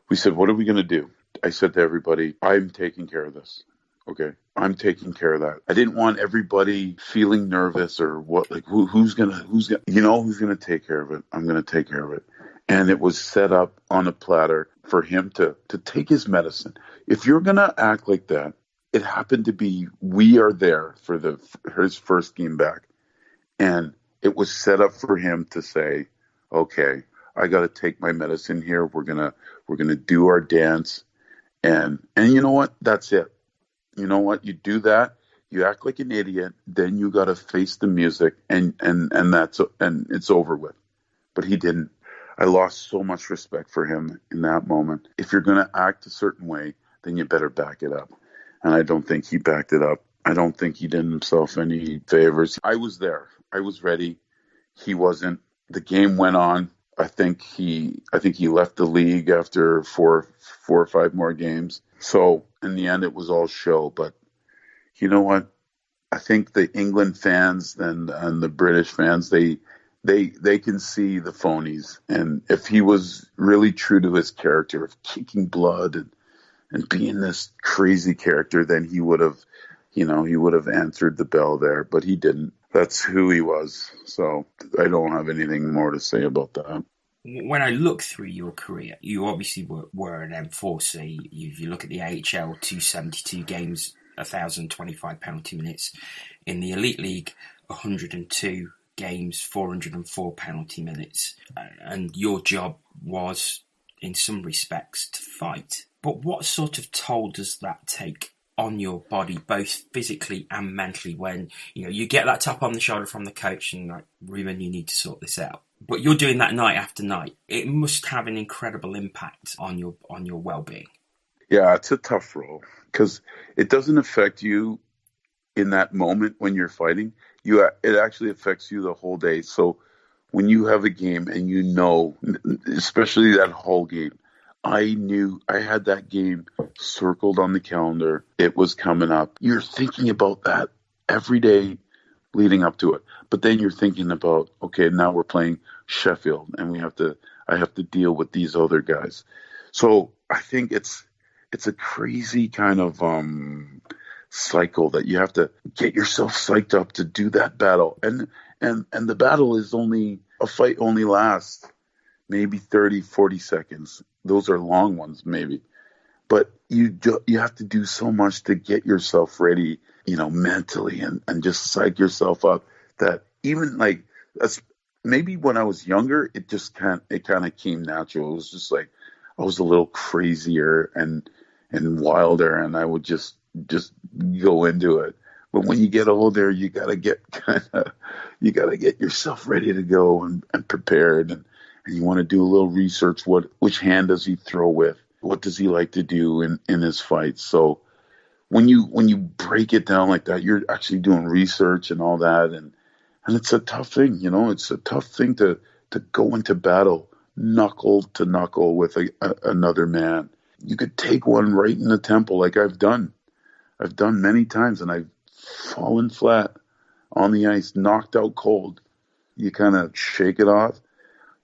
we said, "What are we going to do?" I said to everybody, "I'm taking care of this. Okay, I'm taking care of that." I didn't want everybody feeling nervous or what, like who's gonna take care of it. I'm gonna take care of it. And it was set up on a platter for him to take his medicine. If you're going to act like that, it happened to be we are there for his first game back. And it was set up for him to say, okay, I got to take my medicine here. We're going to do our dance. And you know what? That's it. You know what? You do that. You act like an idiot. Then you got to face the music and it's over with. But he didn't. I lost so much respect for him in that moment. If you're going to act a certain way, then you better back it up. And I don't think he backed it up. I don't think he did himself any favors. I was there. I was ready. He wasn't. The game went on. I think he left the league after four or five more games. So in the end, it was all show. But you know what? I think the England fans and the British fans, they can see the phonies. And if he was really true to his character of kicking blood and being this crazy character, then he would have answered the bell there, but he didn't. That's who he was. So I don't have anything more to say about that. When I look through your career, you obviously were an M4C. If you look at the AHL, 272 games, 1,025 penalty minutes. In the Elite League, 102 games, 404 penalty minutes, and your job was, in some respects, to fight. But what sort of toll does that take on your body, both physically and mentally, when you get that tap on the shoulder from the coach and like, Rumun, you need to sort this out? But you're doing that night after night. It must have an incredible impact on your well-being. Yeah, it's a tough role because it doesn't affect you in that moment when you're fighting. It actually affects you the whole day. So when you have a game and especially that whole game, I knew I had that game circled on the calendar. It was coming up. You're thinking about that every day leading up to it. But then you're thinking about, okay, now we're playing Sheffield and I have to deal with these other guys. So I think it's a crazy kind of cycle that you have to get yourself psyched up to do that battle. And the battle is only, a fight only lasts maybe 30, 40 seconds. Those are long ones, maybe. But you have to do so much to get yourself ready, mentally and just psych yourself up that even like, maybe when I was younger, it kind of came natural. It was just like, I was a little crazier and wilder, and I would just go into it. But when you get older, you gotta get yourself ready to go and prepared, and you want to do a little research. Which hand does he throw with? What does he like to do in his fights? So when you break it down like that, you're actually doing research and all that, and it's a tough thing. It's a tough thing to go into battle knuckle to knuckle with another man. You could take one right in the temple, like I've done many times, and I've fallen flat on the ice, knocked out cold. You kind of shake it off.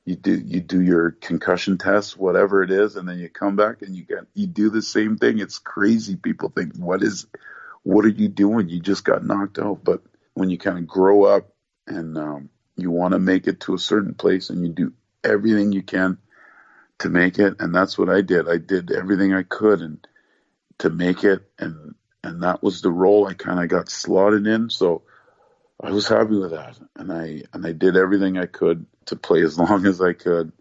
You do your concussion test, whatever it is, and then you come back and you do the same thing. It's crazy. People think, what are you doing? You just got knocked out. But when you kind of grow up and you want to make it to a certain place, and you do everything you can to make it, and that's what I did. I did everything I could and to make it, and that was the role I kind of got slotted in. So I was happy with that, and I did everything I could to play as long as I could.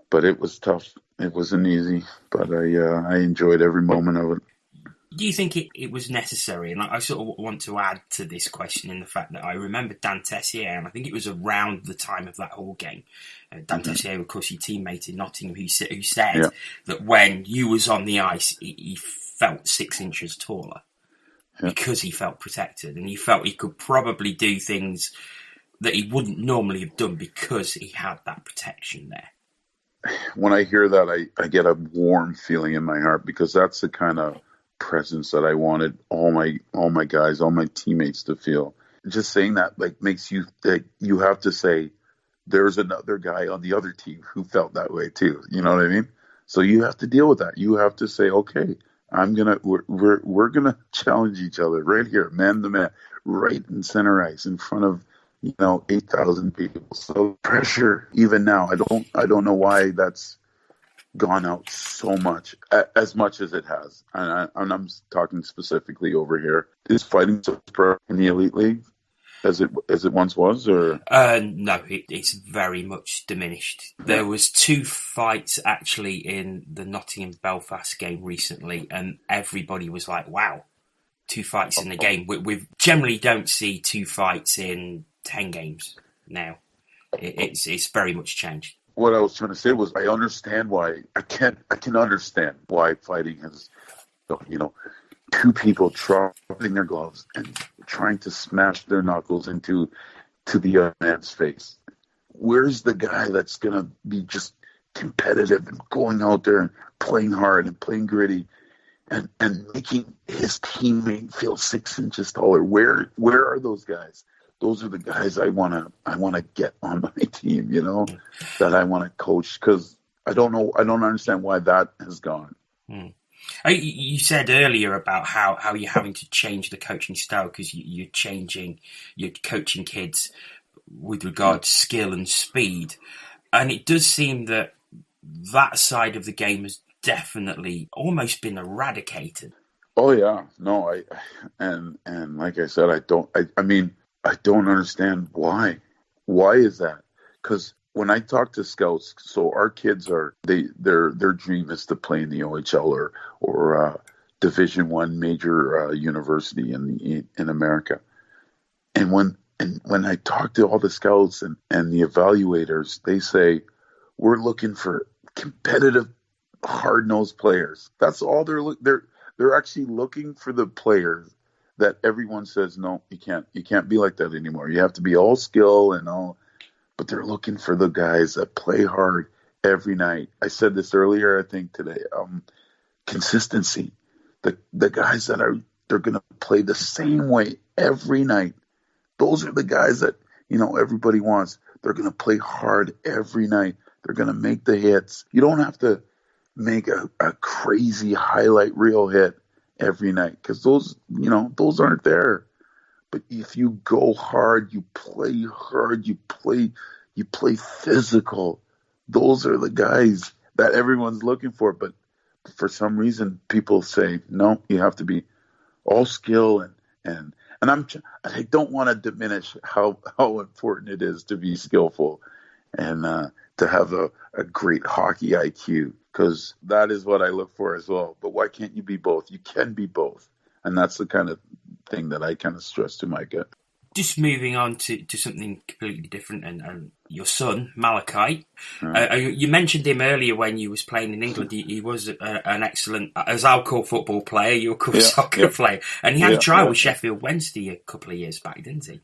But it was tough. It wasn't easy, but I enjoyed every moment of it. Do you think it was necessary? And I sort of want to add to this question in the fact that I remember Dan Tessier, and I think it was around the time of that whole game. Dan Tessier, of course, your teammate in Nottingham, who said that when you was on the ice, he felt 6 inches taller because he felt protected, and he felt he could probably do things that he wouldn't normally have done because he had that protection there. When I hear that, I get a warm feeling in my heart, because that's the kind of presence that I wanted all my guys, all my teammates to feel. Just saying that makes you you have to say there's another guy on the other team who felt that way too. You know what I mean? So you have to deal with that. You have to say, okay, we're gonna challenge each other right here, man to man, right in center ice in front of 8,000 people. So pressure, even now, I don't know why that's gone out so much as it has. And I'm talking specifically over here. Is fighting so pro in the Elite League as it once was, or? No, it's very much diminished. There was 2 fights actually in the Nottingham-Belfast game recently, and everybody was like, wow, 2 fights in the game. We generally don't see 2 fights in 10 games now. It's very much changed. What I was trying to say was, I understand why. I can understand why fighting has, 2 people dropping their gloves and trying to smash their knuckles into the other man's face. Where's the guy that's gonna be just competitive and going out there and playing hard and playing gritty and making his teammate feel 6 inches taller? Where are those guys? Those are the guys I wanna get on my team, that I want to coach, because I don't understand why that has gone. You said earlier about how you're having to change the coaching style because you're coaching kids with regard to skill and speed, and it does seem that side of the game has definitely almost been eradicated. Oh yeah, no, and like I said, I don't understand why. Why is that? Because when I talk to scouts, so our kids their dream is to play in the OHL or Division I major university in America. And when I talk to all the scouts and the evaluators, they say we're looking for competitive, hard-nosed players. That's all they're actually looking for, the players that everyone says, no, you can't be like that anymore. You have to be all skill and all, but they're looking for the guys that play hard every night. I said this earlier, I think today, consistency. The guys that they're going to play the same way every night. Those are the guys that, everybody wants. They're going to play hard every night. They're going to make the hits. You don't have to make a crazy highlight reel hit every night because those aren't there. But if you go hard, you play hard, you play physical. Those are the guys that everyone's looking for. But for some reason, people say, no, you have to be all skill and I don't want to diminish how important it is to be skillful and to have a great hockey IQ, because that is what I look for as well. But why can't you be both? You can be both. And that's the kind of thing that I kind of stress to Micah. Just moving on to something completely different, and your son, Malachi, you mentioned him earlier when you was playing in England. He was an excellent, as I'll call football player, you'll call soccer player. And he had a trial with Sheffield Wednesday a couple of years back, didn't he?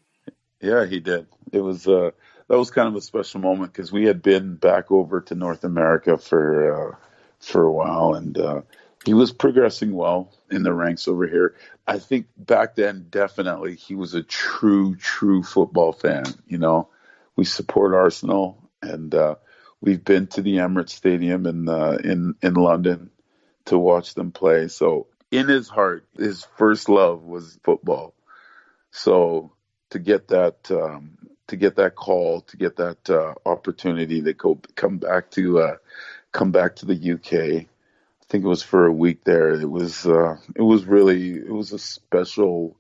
Yeah, he did. It was that was kind of a special moment because we had been back over to North America for a while, and he was progressing well in the ranks over here. I think back then, definitely, he was a true football fan. We support Arsenal, and we've been to the Emirates Stadium in London to watch them play. So in his heart, his first love was football. So to get that call, to get that opportunity to come back to the UK. I think it was for a week there. It was a special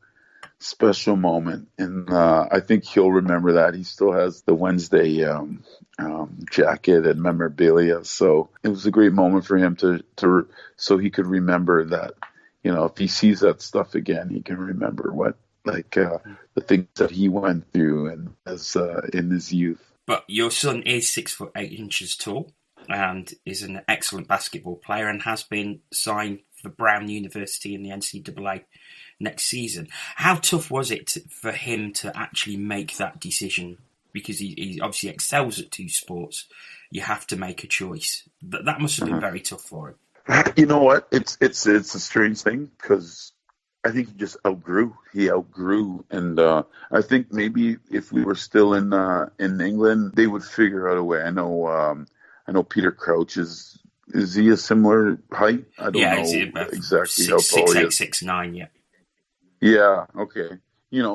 moment, and I think he'll remember that. He still has the Wednesday jacket and memorabilia, so it was a great moment for him so he could remember that. If he sees that stuff again, he can remember the things that he went through and in his youth. But your son is 6'8" tall, and is an excellent basketball player and has been signed for Brown University in the NCAA next season. How tough was it for him to actually make that decision? Because he obviously excels at two sports. You have to make a choice. That must have been very tough for him. You know what? It's a strange thing because I think he just outgrew. And I think maybe if we were still in England, they would figure out a way. I know Peter Crouch is he a similar height? I don't know exactly how tall he is. 6'8", 6'9", yeah. Yeah, okay.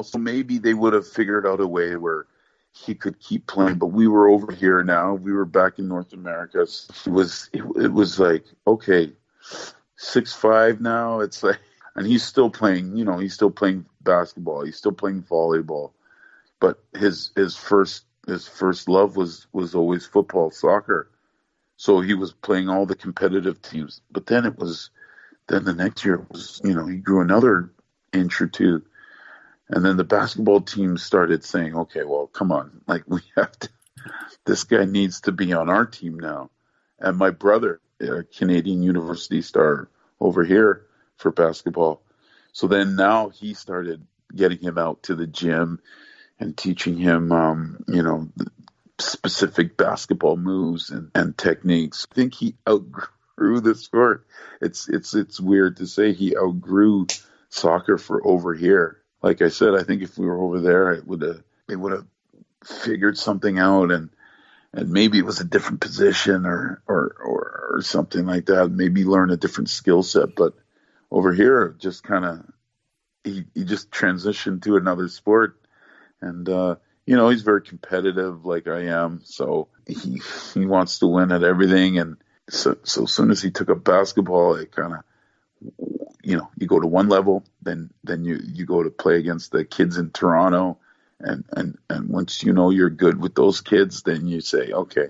So maybe they would have figured out a way where he could keep playing, but we were over here now. We were back in North America. It was like, okay, 6'5" now. It's like, and he's still playing, he's still playing basketball. He's still playing volleyball. But his first love was always football, soccer. So he was playing all the competitive teams. But then the next year was, he grew another inch or two. And then the basketball team started saying, okay, well, come on. We have to, this guy needs to be on our team now. And my brother, a Canadian university star over here for basketball. So then now he started getting him out to the gym and teaching him, specific basketball moves and techniques. I think he outgrew the sport. It's weird to say he outgrew soccer for over here. Like I said, I think if we were over there, it would have figured something out, and maybe it was a different position or something like that. Maybe learn a different skill set. But over here, just kind of he just transitioned to another sport, and he's very competitive like I am, so he wants to win at everything. And so as soon as he took up basketball, it kind of, you go to one level, then you go to play against the kids in Toronto, and once you're good with those kids, then you say, okay,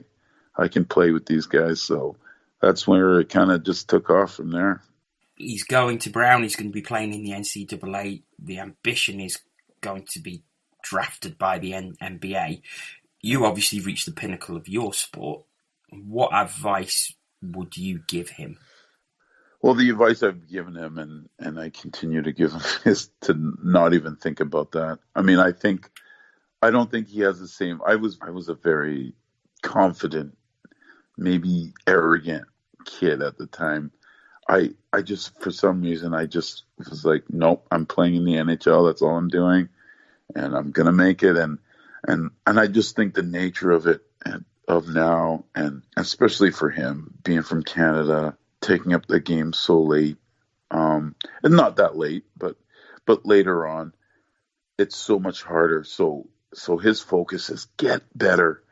I can play with these guys. So that's where it kind of just took off from there. He's going to Brown. He's going to be playing in the NCAA. The ambition is going to be drafted by the NBA. You obviously reached the pinnacle of your sport. What advice would you give him? Well, the advice I've given him, and I continue to give him, is to not even think about that. I mean, I don't think he has the same. I was a very confident, maybe arrogant kid at the time. I just, for some reason, I just was like, nope, I'm playing in the NHL. That's all I'm doing, and I'm gonna make it. And I just think the nature of it, of now, and especially for him being from Canada, taking up the game so late, and not that late, but later on, it's so much harder. So his focus is get better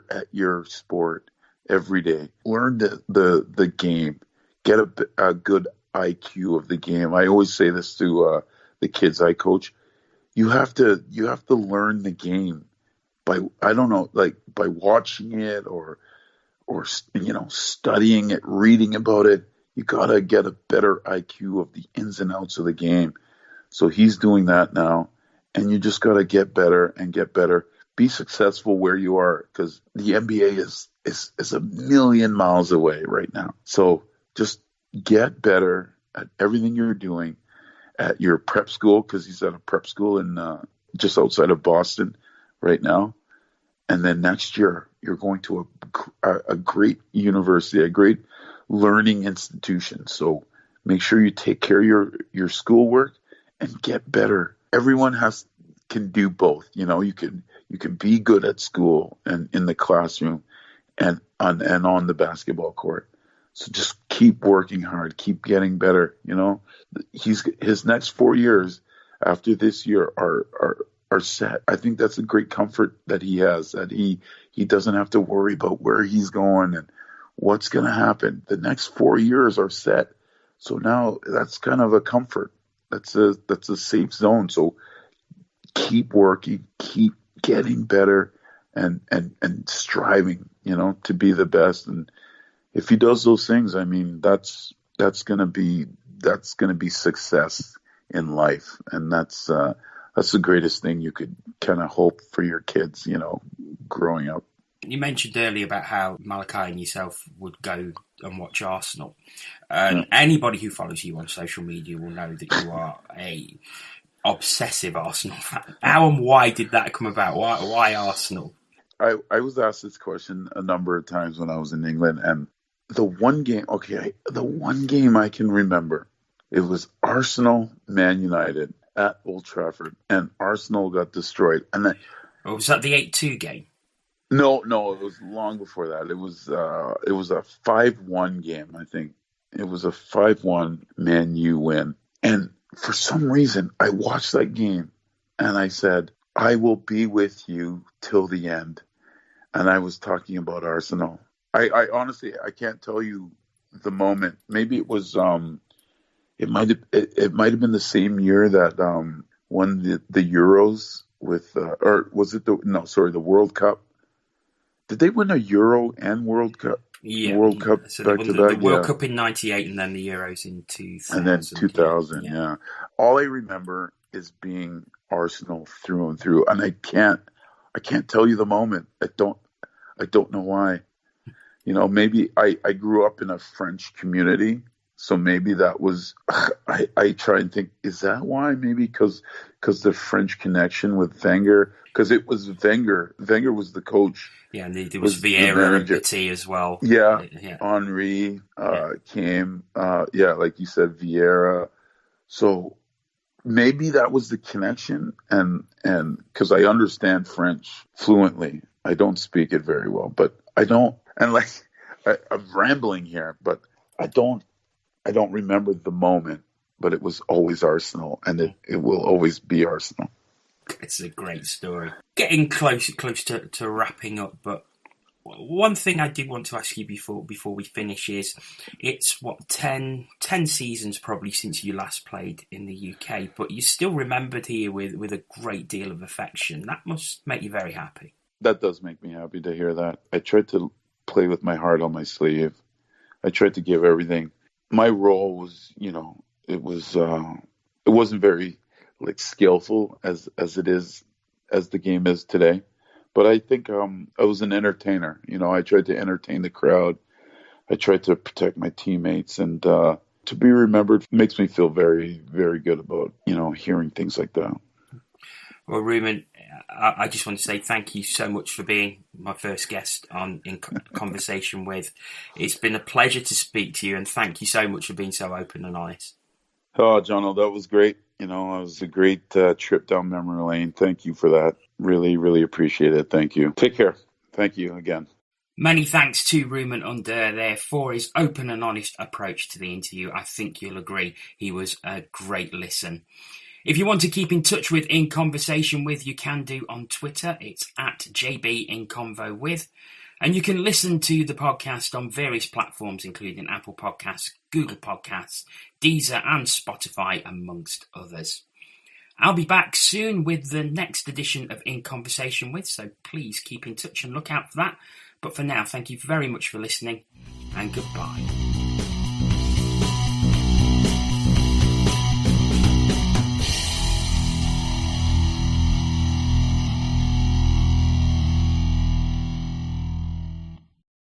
at your sport every day. Learn the game, get a good IQ of the game. I always say this to the kids I coach. You have to learn the game by, I don't know, like by watching it or studying it, reading about it. You gotta get a better IQ of the ins and outs of the game. So he's doing that now, and you just gotta get better and get better. Be successful where you are, because the NBA is a million miles away right now. So just get better at everything you're doing at your prep school, because he's at a prep school in just outside of Boston right now. And then next year, you're going to a great university, a great learning institution. So make sure you take care of your schoolwork and get better. Everyone can do both. You can be good at school and in the classroom and on the basketball court. So just keep working hard, keep getting better. His next 4 years after this year are set. I think that's a great comfort that he has, that he doesn't have to worry about where he's going and what's going to happen. The next 4 years are set. So now that's kind of a comfort. That's a safe zone. So keep working, keep getting better and striving, to be the best. And if he does those things, I mean, that's going to be success in life. And that's the greatest thing you could kind of hope for your kids, growing up. You mentioned earlier about how Malachi and yourself would go and watch Arsenal. And anybody who follows you on social media will know that you are a obsessive Arsenal fan. How and why did that come about? Why Arsenal? I was asked this question a number of times when I was in England, and the one game I can remember, it was Arsenal Man United at Old Trafford, and Arsenal got destroyed. And was that the 8-2 game? No, it was long before that. It was a 5-1 game, I think. It was a 5-1 Man U win. And for some reason, I watched that game, and I said, I will be with you till the end. And I was talking about Arsenal. I honestly, I can't tell you the moment. Maybe it was it might have been the same year that won the Euros with or was it the World Cup? Did they win a Euro and World Cup? Yeah, World Cup so back to back. The World Cup in '98 and then the Euros in 2000. And then 2000, yeah. All I remember is being Arsenal through and through, and I can't tell you the moment. I don't know why. Maybe I grew up in a French community, so maybe that was. I try and think, is that why? Maybe because the French connection with Wenger, because it was Wenger. Wenger was the coach. Yeah, and there was Vieira and Petit as well. Yeah. Henry came. Like you said, Vieira. So maybe that was the connection, and because I understand French fluently. I don't speak it very well, but I don't. And I'm rambling here, but I don't remember the moment. But it was always Arsenal, and it will always be Arsenal. It's a great story. Getting close to wrapping up, but one thing I did want to ask you before we finish is, it's 10 seasons probably since you last played in the UK, but you're still remembered here with a great deal of affection. That must make you very happy. That does make me happy to hear that. I tried to play with my heart on my sleeve. I tried to give everything. My role was, it wasn't very skillful as the game is today. But I think I was an entertainer. I tried to entertain the crowd. I tried to protect my teammates, and to be remembered makes me feel very, very good about, hearing things like that. Well, Rumun, I just want to say thank you so much for being my first guest in conversation with. It's been a pleasure to speak to you, and thank you so much for being so open and honest. Oh, John, that was great. It was a great trip down memory lane. Thank you for that. Really, really appreciate it. Thank you. Take care. Thank you again. Many thanks to Rumun Ndur there for his open and honest approach to the interview. I think you'll agree he was a great listen. If you want to keep in touch with In Conversation With, you can do on Twitter. It's at JBInConvoWith. And you can listen to the podcast on various platforms, including Apple Podcasts, Google Podcasts, Deezer and Spotify, amongst others. I'll be back soon with the next edition of In Conversation With, so please keep in touch and look out for that. But for now, thank you very much for listening, and goodbye.